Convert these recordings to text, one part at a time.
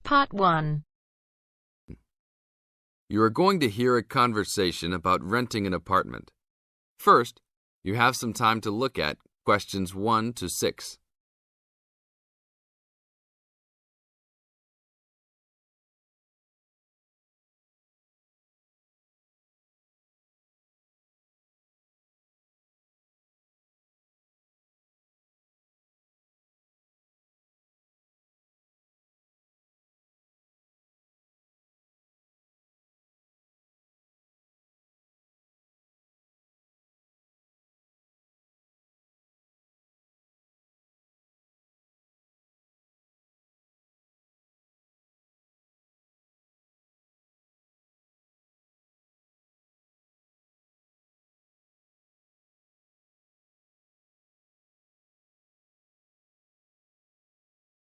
Part 1. You are going to hear a conversation about renting an apartment. First, you have some time to look at questions 1 to 6.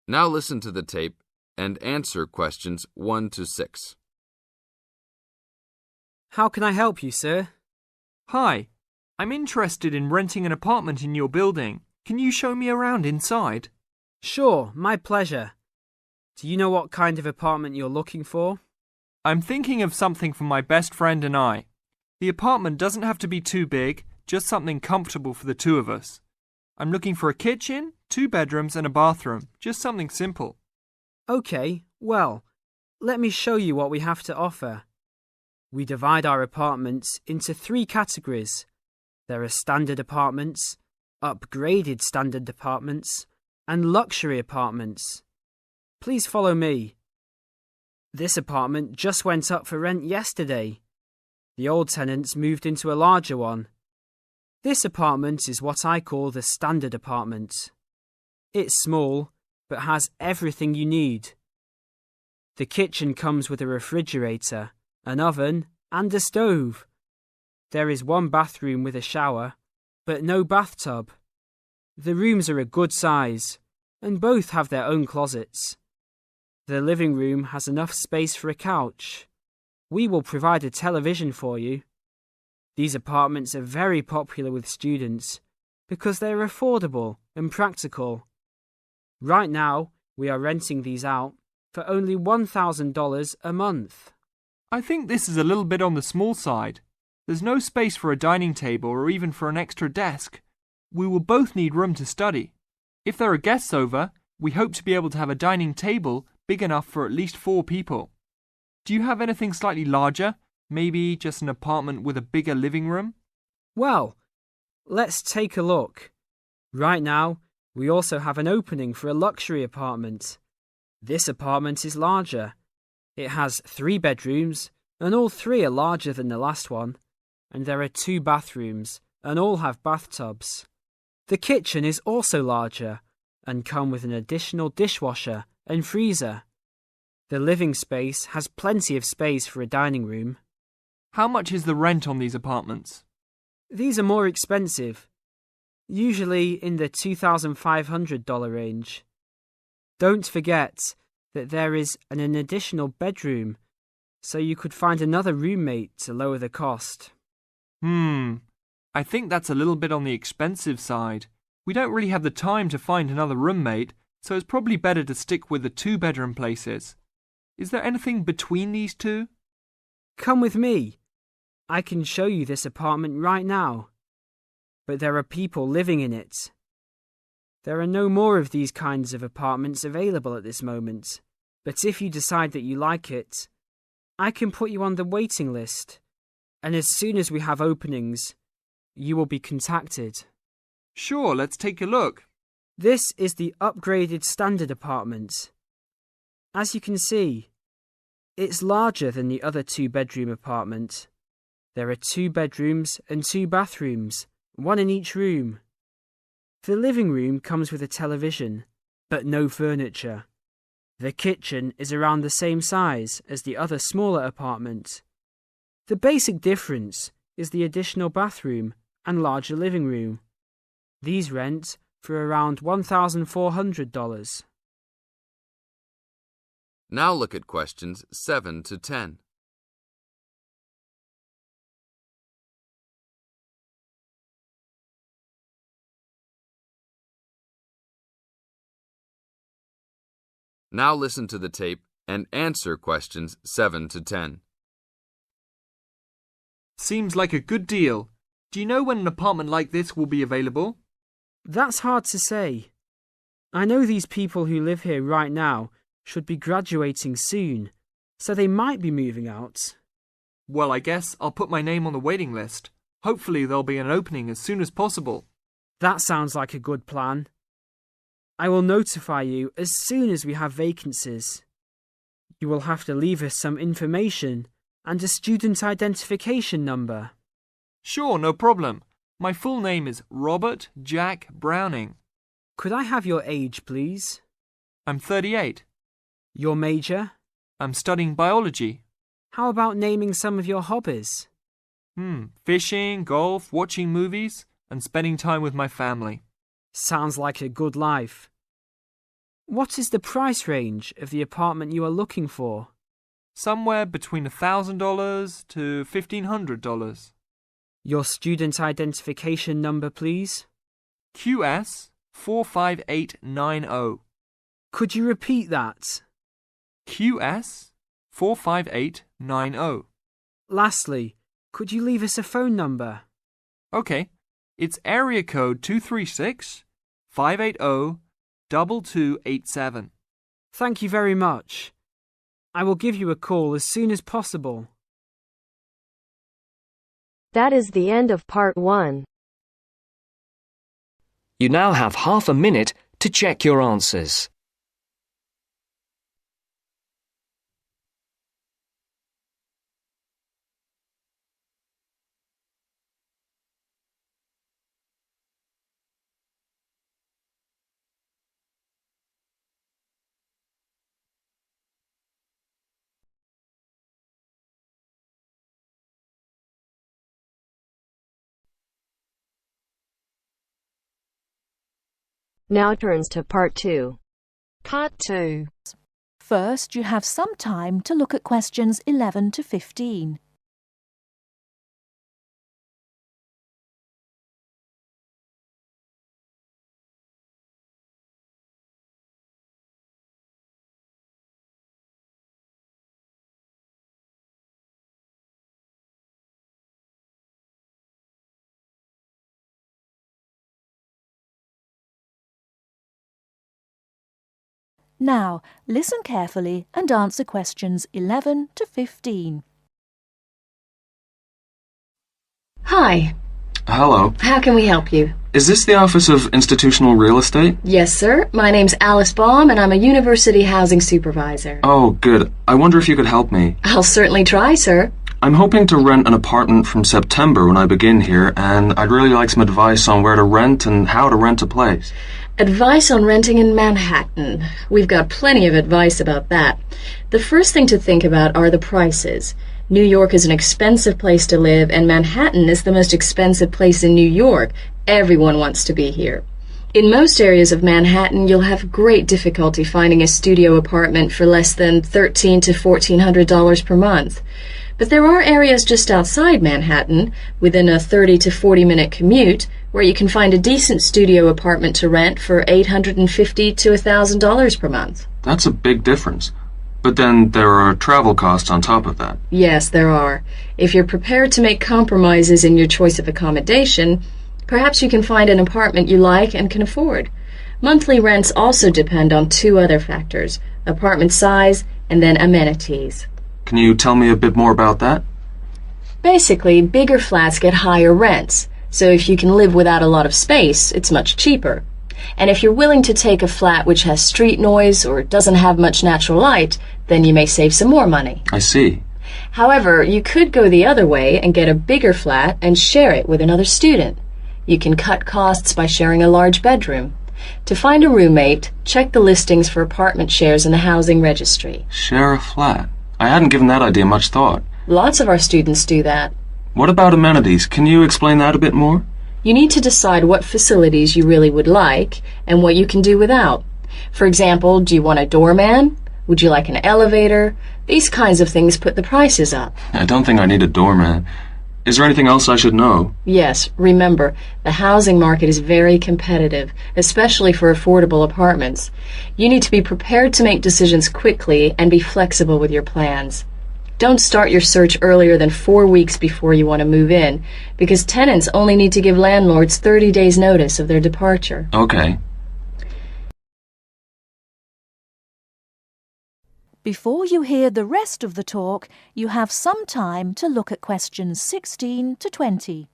Now listen to the tape and answer questions 1 to 6. How can I help you, sir? Hi, I'm interested in renting an apartment in your building. Can you show me around inside? Sure, my pleasure. Do you know what kind of apartment you're looking for? I'm thinking of something for my best friend and I. The apartment doesn't have to be too big, just something comfortable for the two of us. I'm looking for a kitchen, 2 bedrooms and a bathroom, just something simple. Okay, well, let me show you what we have to offer. We divide our apartments into 3 categories. There are standard apartments, upgraded standard apartments, and luxury apartments. Please follow me. This apartment just went up for rent yesterday. The old tenants moved into a larger one. This apartment is what I call the standard apartment. It's small, but has everything you need. The kitchen comes with a refrigerator, an oven, and a stove. There is 1 bathroom with a shower, but no bathtub. The rooms are a good size, and both have their own closets. The living room has enough space for a couch. We will provide a television for you. These apartments are very popular with students because they are affordable and practical. Right now, we are renting these out for only $1,000 a month. I think this is a little bit on the small side. There's no space for a dining table or even for an extra desk. We will both need room to study. If there are guests over, we hope to be able to have a dining table big enough for at least 4 people. Do you have anything slightly larger? Maybe just an apartment with a bigger living room? Well, let's take a look. Right now, we also have an opening for a luxury apartment. This apartment is larger. It has 3 bedrooms, and all 3 are larger than the last one. And there are 2 bathrooms, and all have bathtubs. The kitchen is also larger, and come with an additional dishwasher and freezer. The living space has plenty of space for a dining room. How much is the rent on these apartments? These are more expensive, usually in the $2,500 range. Don't forget that there is an additional bedroom, so you could find another roommate to lower the cost. I think that's a little bit on the expensive side. We don't really have the time to find another roommate, so it's probably better to stick with the 2-bedroom places. Is there anything between these 2? Come with me. I can show you this apartment right now. But there are people living in it. There are no more of these kinds of apartments available at this moment. But if you decide that you like it, I can put you on the waiting list. And as soon as we have openings, you will be contacted. Sure, let's take a look. This is the upgraded standard apartment. As you can see, it's larger than the other 2-bedroom apartment. There are 2 bedrooms and 2 bathrooms, 1 in each room. The living room comes with a television, but no furniture. The kitchen is around the same size as the other smaller apartment. The basic difference is the additional bathroom and larger living room. These rent for around $1,400. Now look at questions 7 to 10. Now listen to the tape and answer questions 7 to 10. Seems like a good deal. Do you know when an apartment like this will be available? That's hard to say. I know these people who live here right now should be graduating soon, so they might be moving out. Well, I guess I'll put my name on the waiting list. Hopefully there'll be an opening as soon as possible. That sounds like a good plan. I will notify you as soon as we have vacancies. You will have to leave us some information and a student identification number. Sure, no problem. My full name is Robert Jack Browning. Could I have your age, please? I'm 38. Your major? I'm studying biology. How about naming some of your hobbies? Fishing, golf, watching movies, and spending time with my family. Sounds like a good life. What is the price range of the apartment you are looking for? Somewhere between $1,000 to $1,500. Your student identification number, please? QS 45890. Could you repeat that? QS 45890. Lastly, could you leave us a phone number? Okay, it's area code 236-580-2287. Thank you very much. I will give you a call as soon as possible. That is the end of part 1. You now have half a minute to check your answers. Now turns to part 2. Part 2. First, you have some time to look at questions 11 to 15. Now, listen carefully and answer questions 11 to 15. Hi. Hello. How can we help you? Is this the Office of Institutional Real Estate? Yes, sir. My name's Alice Baum, and I'm a University Housing Supervisor. Oh, good. I wonder if you could help me. I'll certainly try, sir. I'm hoping to rent an apartment from September when I begin here, and I'd really like some advice on where to rent and how to rent a place. Advice on renting in Manhattan. We've got plenty of advice about that. The first thing to think about are the prices. New York is an expensive place to live, and Manhattan is the most expensive place in New York. Everyone wants to be here. In most areas of Manhattan, you'll have great difficulty finding a studio apartment for less than $1,300 to $1,400 per month. But there are areas just outside Manhattan, within a 30 to 40-minute commute, where you can find a decent studio apartment to rent for $850 to $1,000 per month. That's a big difference. But then there are travel costs on top of that. Yes, there are. If you're prepared to make compromises in your choice of accommodation, perhaps you can find an apartment you like and can afford. Monthly rents also depend on 2 other factors: apartment size and then amenities. Can you tell me a bit more about that? Basically, bigger flats get higher rents, so if you can live without a lot of space, it's much cheaper. And if you're willing to take a flat which has street noise or doesn't have much natural light, then you may save some more money. I see. However, you could go the other way and get a bigger flat and share it with another student. You can cut costs by sharing a large bedroom. To find a roommate, check the listings for apartment shares in the housing registry. Share a flat. I hadn't given that idea much thought. Lots of our students do that. What about amenities? Can you explain that a bit more? You need to decide what facilities you really would like and what you can do without. For example, do you want a doorman? Would you like an elevator? These kinds of things put the prices up. I don't think I need a doorman. Is there anything else I should know? Yes, remember, the housing market is very competitive, especially for affordable apartments. You need to be prepared to make decisions quickly and be flexible with your plans. Don't start your search earlier than 4 weeks before you want to move in, because tenants only need to give landlords 30 days' notice of their departure. Okay. Before you hear the rest of the talk, you have some time to look at questions 16 to 20.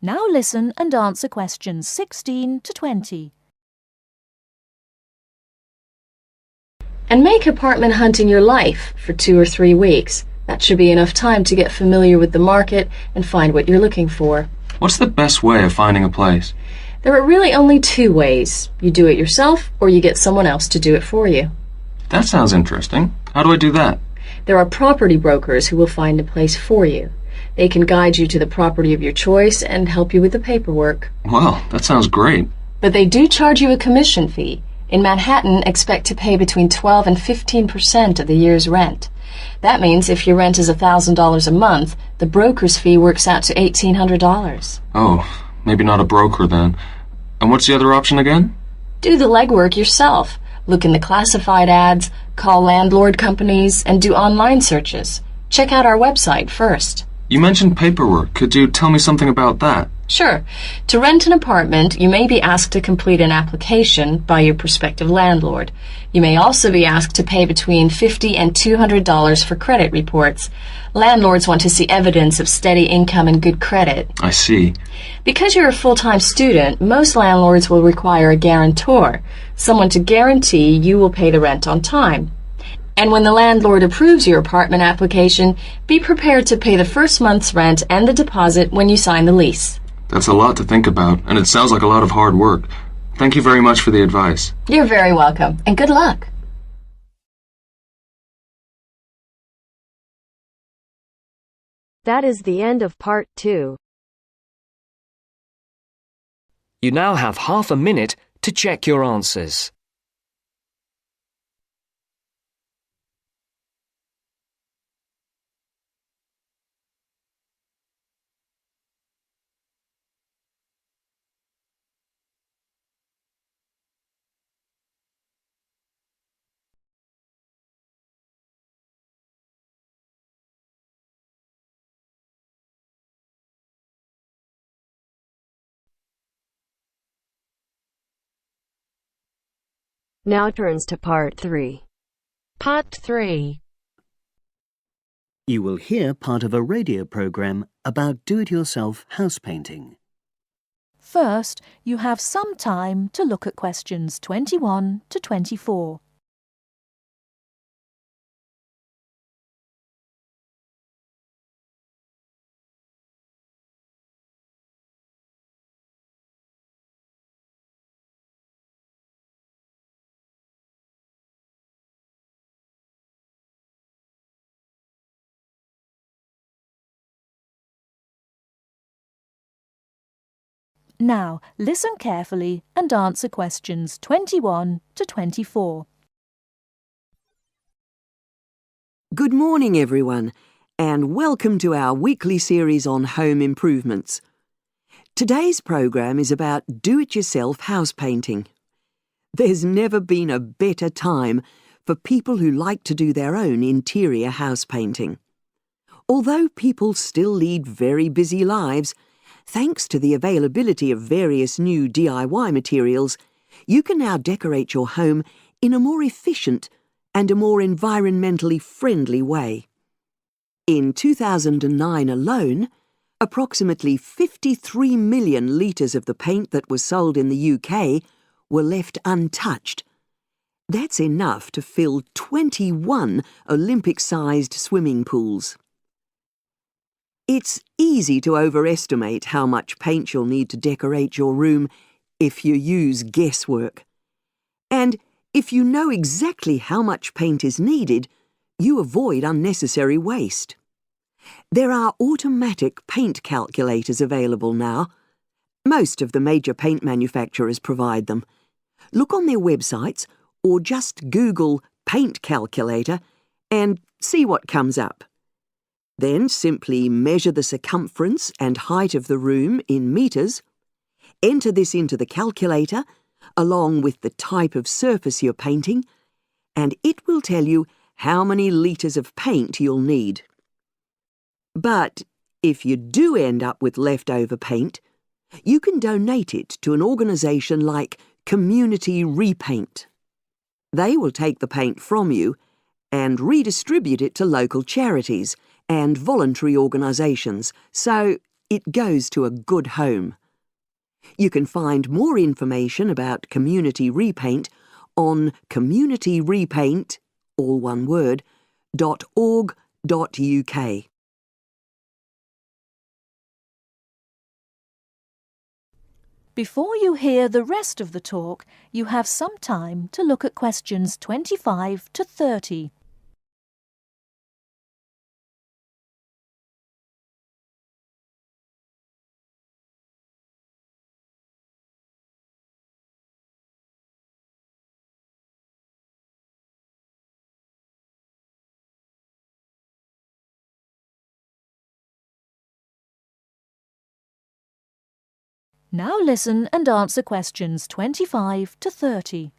Now listen and answer questions 16 to 20. And make apartment hunting your life for 2 or 3 weeks. That should be enough time to get familiar with the market and find what you're looking for. What's the best way of finding a place? There are really only 2 ways. You do it yourself, or you get someone else to do it for you. That sounds interesting. How do I do that? There are property brokers who will find a place for you. They can guide you to the property of your choice and help you with the paperwork. Well, that sounds great. But they do charge you a commission fee. In Manhattan, expect to pay between 12 and 15% of the year's rent. That means if your rent is $1,000 a month, the broker's fee works out to $1,800. Oh, maybe not a broker then. And what's the other option again? Do the legwork yourself. Look in the classified ads, call landlord companies, and do online searches. Check out our website first. You mentioned paperwork. Could you tell me something about that? Sure. To rent an apartment, you may be asked to complete an application by your prospective landlord. You may also be asked to pay between $50 and $200 for credit reports. Landlords want to see evidence of steady income and good credit. I see. Because you're a full-time student, most landlords will require a guarantor, someone to guarantee you will pay the rent on time. And when the landlord approves your apartment application, be prepared to pay the first month's rent and the deposit when you sign the lease. That's a lot to think about, and it sounds like a lot of hard work. Thank you very much for the advice. You're very welcome, and good luck. That is the end of part 2. You now have half a minute to check your answers. Now turns to part 3. Part 3. You will hear part of a radio program about do-it-yourself house painting. First, you have some time to look at questions 21 to 24. Now, listen carefully and answer questions 21 to 24. Good morning, everyone, and welcome to our weekly series on home improvements. Today's program is about do-it-yourself house painting. There's never been a better time for people who like to do their own interior house painting. Although people still lead very busy lives, thanks to the availability of various new DIY materials, you can now decorate your home in a more efficient and a more environmentally friendly way. In 2009 alone, approximately 53 million litres of the paint that was sold in the UK were left untouched. That's enough to fill 21 Olympic-sized swimming pools. It's easy to overestimate how much paint you'll need to decorate your room if you use guesswork. And if you know exactly how much paint is needed, you avoid unnecessary waste. There are automatic paint calculators available now. Most of the major paint manufacturers provide them. Look on their websites or just Google paint calculator and see what comes up. Then simply measure the circumference and height of the room in metres. Enter this into the calculator along with the type of surface you're painting, and it will tell you how many litres of paint you'll need. But if you do end up with leftover paint, you can donate it to an organisation like Community Repaint. They will take the paint from you and redistribute it to local charities and voluntary organisations, so it goes to a good home. You can find more information about Community Repaint on communityrepaint, all one word, .org.uk. Before you hear the rest of the talk, you have some time to look at questions 25 to 30. Now listen and answer questions 25 to 30.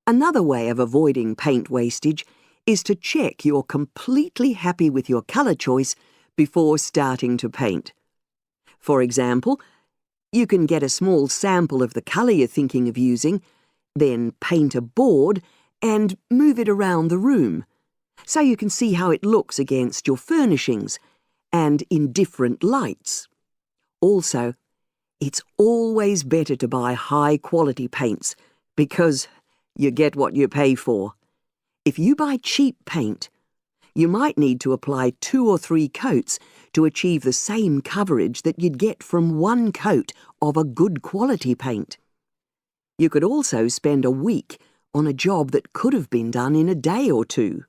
Another way of avoiding paint wastage is to check you're completely happy with your colour choice before starting to paint. For example, you can get a small sample of the colour you're thinking of using, then paint a board and move it around the room, so you can see how it looks against your furnishings and in different lights. Also, it's always better to buy high-quality paints because you get what you pay for. If you buy cheap paint, you might need to apply 2 or 3 coats to achieve the same coverage that you'd get from 1 coat of a good quality paint. You could also spend a week on a job that could have been done in a day or 2.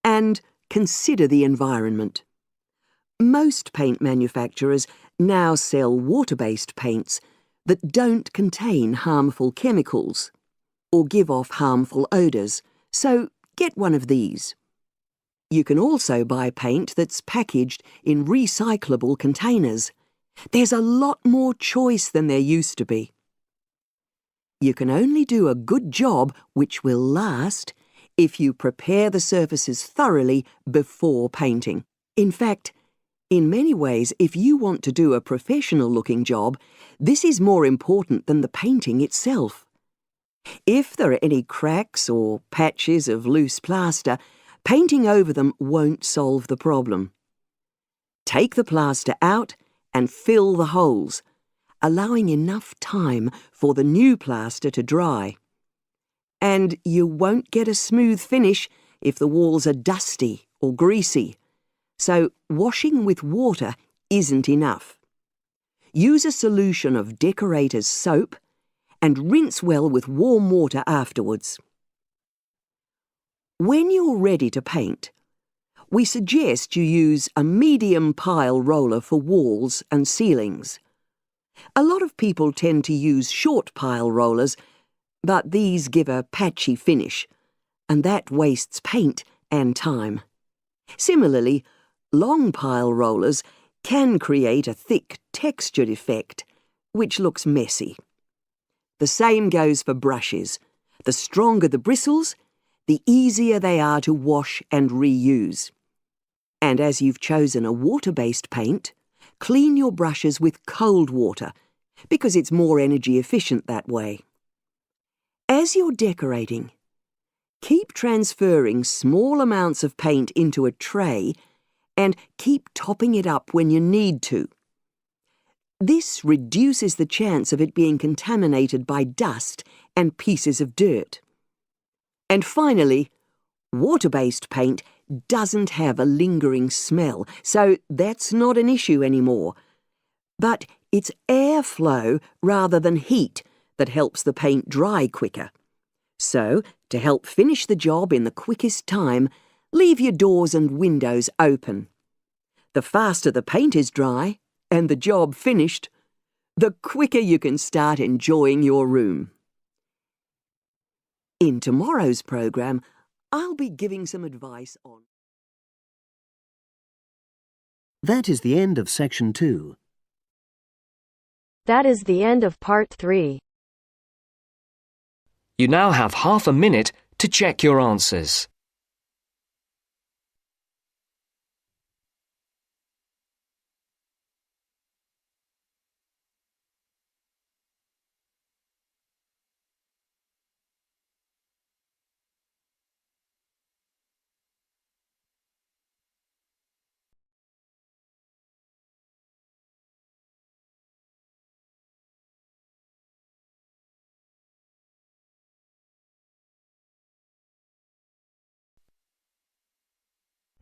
And consider the environment. Most paint manufacturers now sell water-based paints that don't contain harmful chemicals or give off harmful odours, so get one of these. You can also buy paint that's packaged in recyclable containers. There's a lot more choice than there used to be. You can only do a good job which will last if you prepare the surfaces thoroughly before painting. In fact, in many ways, if you want to do a professional-looking job, this is more important than the painting itself. If there are any cracks or patches of loose plaster, painting over them won't solve the problem. Take the plaster out and fill the holes, allowing enough time for the new plaster to dry. And you won't get a smooth finish if the walls are dusty or greasy. So washing with water isn't enough. Use a solution of decorator's soap and rinse well with warm water afterwards. When you're ready to paint, we suggest you use a medium pile roller for walls and ceilings. A lot of people tend to use short pile rollers, but these give a patchy finish, and that wastes paint and time. Similarly, long pile rollers can create a thick textured effect, which looks messy. The same goes for brushes. The stronger the bristles, the easier they are to wash and reuse. And as you've chosen a water-based paint, clean your brushes with cold water, because it's more energy efficient that way. As you're decorating, keep transferring small amounts of paint into a tray and keep topping it up when you need to. This reduces the chance of it being contaminated by dust and pieces of dirt. And finally, water-based paint doesn't have a lingering smell, so that's not an issue anymore. But it's airflow rather than heat that helps the paint dry quicker. So, to help finish the job in the quickest time, leave your doors and windows open. The faster the paint is dry and the job finished, the quicker you can start enjoying your room. In tomorrow's programme, I'll be giving some advice on... That is the end of section 2. That is the end of part 3. You now have half a minute to check your answers.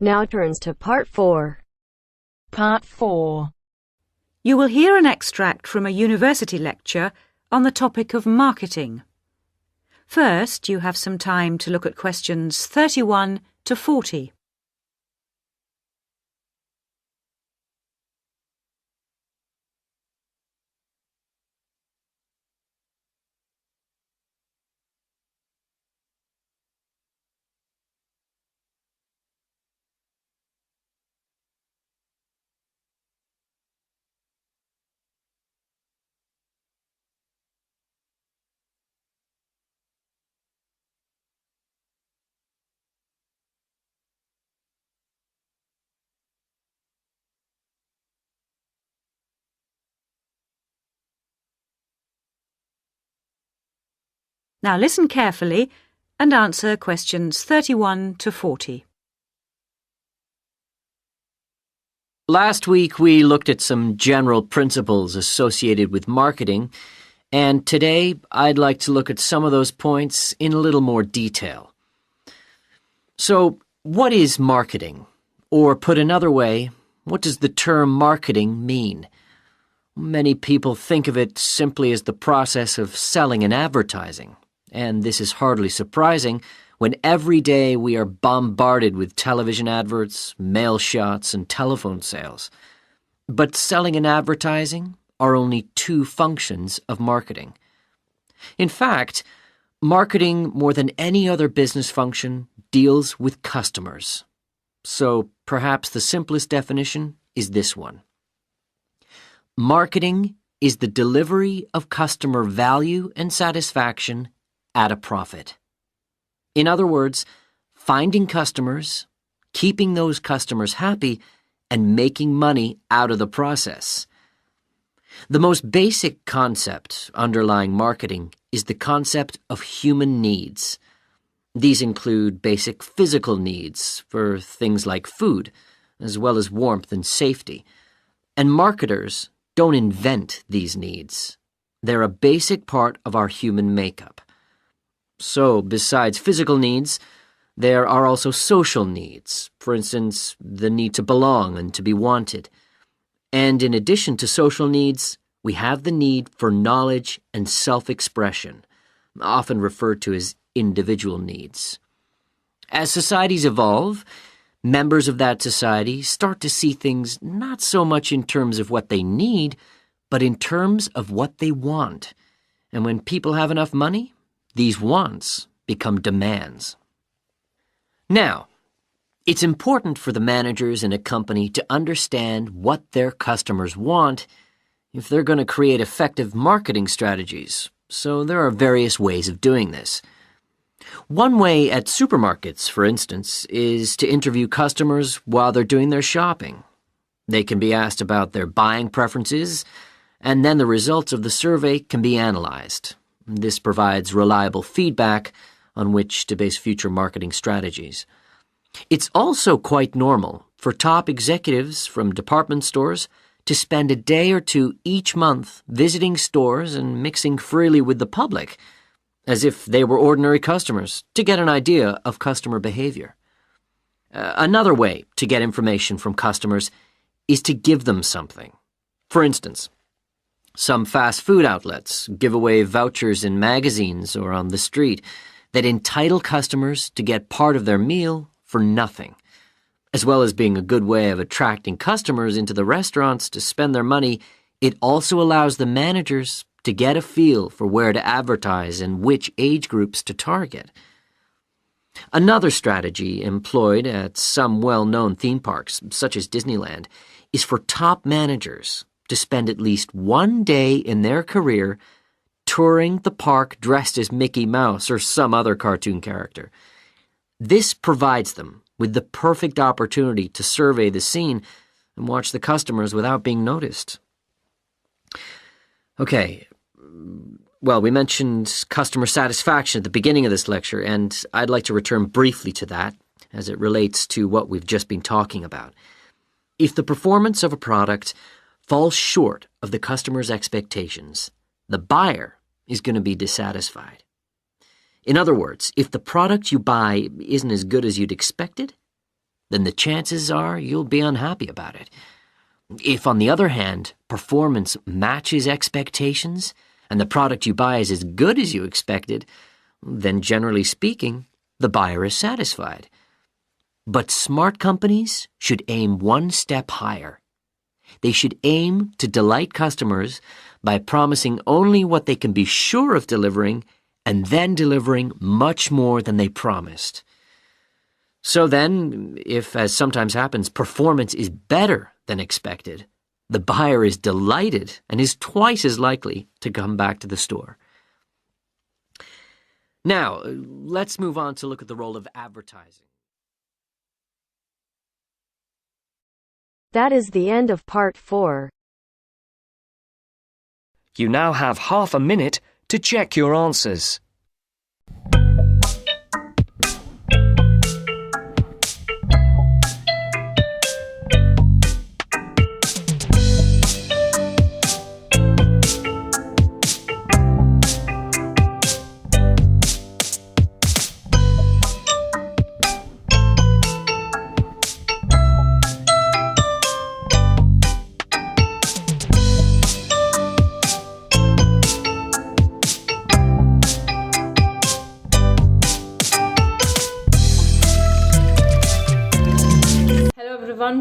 Now turns to part 4. Part 4. You will hear an extract from a university lecture on the topic of marketing. First, you have some time to look at questions 31 to 40. Now listen carefully and answer questions 31 to 40. Last week we looked at some general principles associated with marketing, and today I'd like to look at some of those points in a little more detail. So, what is marketing? Or put another way, what does the term marketing mean? Many people think of it simply as the process of selling and advertising. And this is hardly surprising when every day we are bombarded with television adverts, mail shots, and telephone sales. But selling and advertising are only two functions of marketing. In fact, marketing, more than any other business function, deals with customers. So perhaps the simplest definition is this one. Marketing is the delivery of customer value and satisfaction at a profit. In other words, finding customers, keeping those customers happy, and making money out of the process. The most basic concept underlying marketing is the concept of human needs. These include basic physical needs for things like food, as well as warmth and safety. And marketers don't invent these needs. They're a basic part of our human makeup. So, besides physical needs, there are also social needs. For instance, the need to belong and to be wanted. And in addition to social needs, we have the need for knowledge and self-expression, often referred to as individual needs. As societies evolve, members of that society start to see things not so much in terms of what they need, but in terms of what they want. And when people have enough money, these wants become demands. Now, it's important for the managers in a company to understand what their customers want if they're going to create effective marketing strategies. So there are various ways of doing this. One way at supermarkets, for instance, is to interview customers while they're doing their shopping. They can be asked about their buying preferences, and then the results of the survey can be analyzed. This provides reliable feedback on which to base future marketing strategies. It's also quite normal for top executives from department stores to spend a day or two each month visiting stores and mixing freely with the public, as if they were ordinary customers, to get an idea of customer behavior. Another way to get information from customers is to give them something. For instance, some fast food outlets give away vouchers in magazines or on the street that entitle customers to get part of their meal for nothing. As well as being a good way of attracting customers into the restaurants to spend their money, it also allows the managers to get a feel for where to advertise and which age groups to target. Another strategy employed at some well-known theme parks, such as Disneyland, is for top managers to spend at least one day in their career touring the park dressed as Mickey Mouse or some other cartoon character. This provides them with the perfect opportunity to survey the scene and watch the customers without being noticed. Okay, well, we mentioned customer satisfaction at the beginning of this lecture, and I'd like to return briefly to that as it relates to what we've just been talking about. If the performance of a product falls short of the customer's expectations, the buyer is going to be dissatisfied. In other words, if the product you buy isn't as good as you'd expected, then the chances are you'll be unhappy about it. If, on the other hand, performance matches expectations and the product you buy is as good as you expected, then generally speaking, the buyer is satisfied. But smart companies should aim one step higher. They should aim to delight customers by promising only what they can be sure of delivering and then delivering much more than they promised. So then, if, as sometimes happens, performance is better than expected, the buyer is delighted and is twice as likely to come back to the store. Now, let's move on to look at the role of advertising. That is the end of part 4. You now have half a minute to check your answers.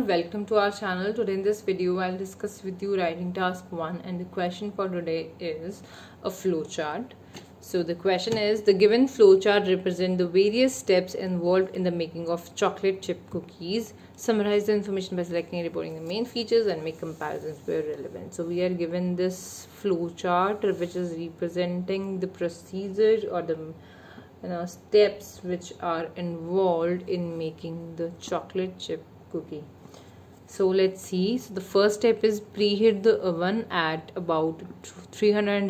Welcome to our channel. Today in this video I'll discuss with you writing task 1, and the question for today is a flowchart. So the question is, the given flowchart represents the various steps involved in the making of chocolate chip cookies. Summarize the information by selecting and reporting the main features and make comparisons where relevant. So we are given this flowchart which is representing the procedure or the steps which are involved in making the chocolate chip cookie. So let's see. So the first step is preheat the oven at about 350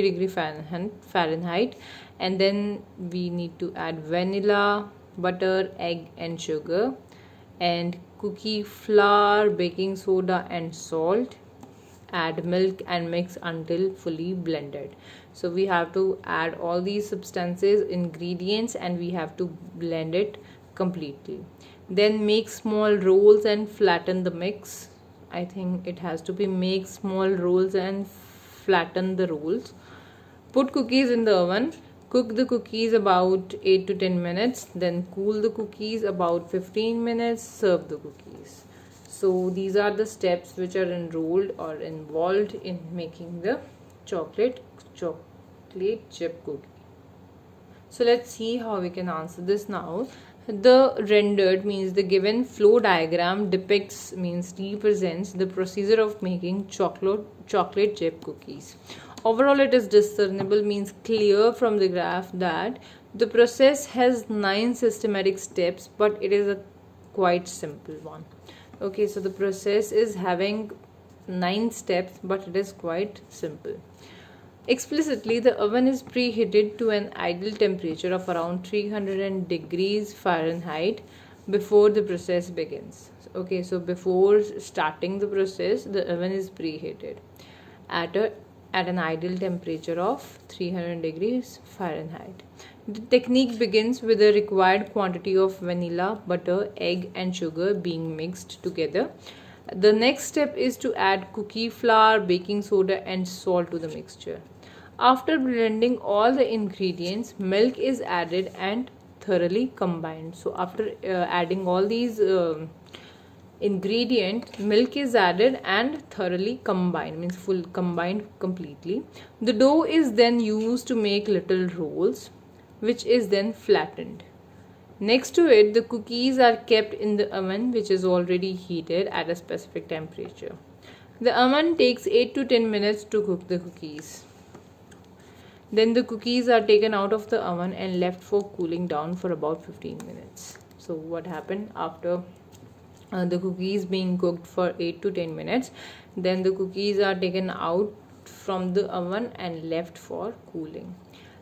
degree Fahrenheit, and then we need to add vanilla, butter, egg and sugar, and cookie flour, baking soda and salt. Add milk and mix until fully blended. So we have to add all these substances, ingredients, and we have to blend it completely. Then make small rolls and flatten the mix. I think it has to be make small rolls and flatten the rolls. Put cookies in the oven. Cook the cookies about 8 to 10 minutes. Then cool the cookies about 15 minutes. Serve the cookies. So these are the steps which are enrolled or involved in making the chocolate chip cookie. So let's see how we can answer this now. The rendered means the given flow diagram depicts means represents the procedure of making chocolate chip cookies. Overall, it is discernible means clear from the graph that the process has 9 systematic steps, but it is a quite simple one. Okay, so the process is having 9 steps, but it is quite simple. Explicitly, the oven is preheated to an ideal temperature of around 300 degrees Fahrenheit before the process begins. Okay, so before starting the process, the oven is preheated at an ideal temperature of 300 degrees Fahrenheit. The technique begins with the required quantity of vanilla, butter, egg and sugar being mixed together. The next step is to add cookie flour, baking soda and salt to the mixture. After blending all the ingredients, milk is added and thoroughly combined. So after adding all these ingredient, milk is added and thoroughly combined, means full combined completely. The dough is then used to make little rolls, which is then flattened. Next to it, the cookies are kept in the oven, which is already heated at a specific temperature. The oven takes 8 to 10 minutes to cook the cookies. Then the cookies are taken out of the oven and left for cooling down for about 15 minutes. So what happened after the cookies being cooked for 8 to 10 minutes, then the cookies are taken out from the oven and left for cooling.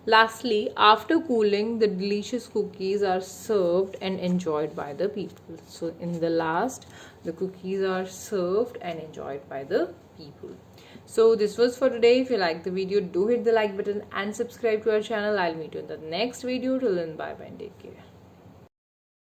Lastly, after cooling, the delicious cookies are served and enjoyed by the people. So in the last, the cookies are served and enjoyed by the people. So this was for today. If you like the video, do hit the like button and subscribe to our channel. I'll meet you in the next video. Till then, bye bye and take care.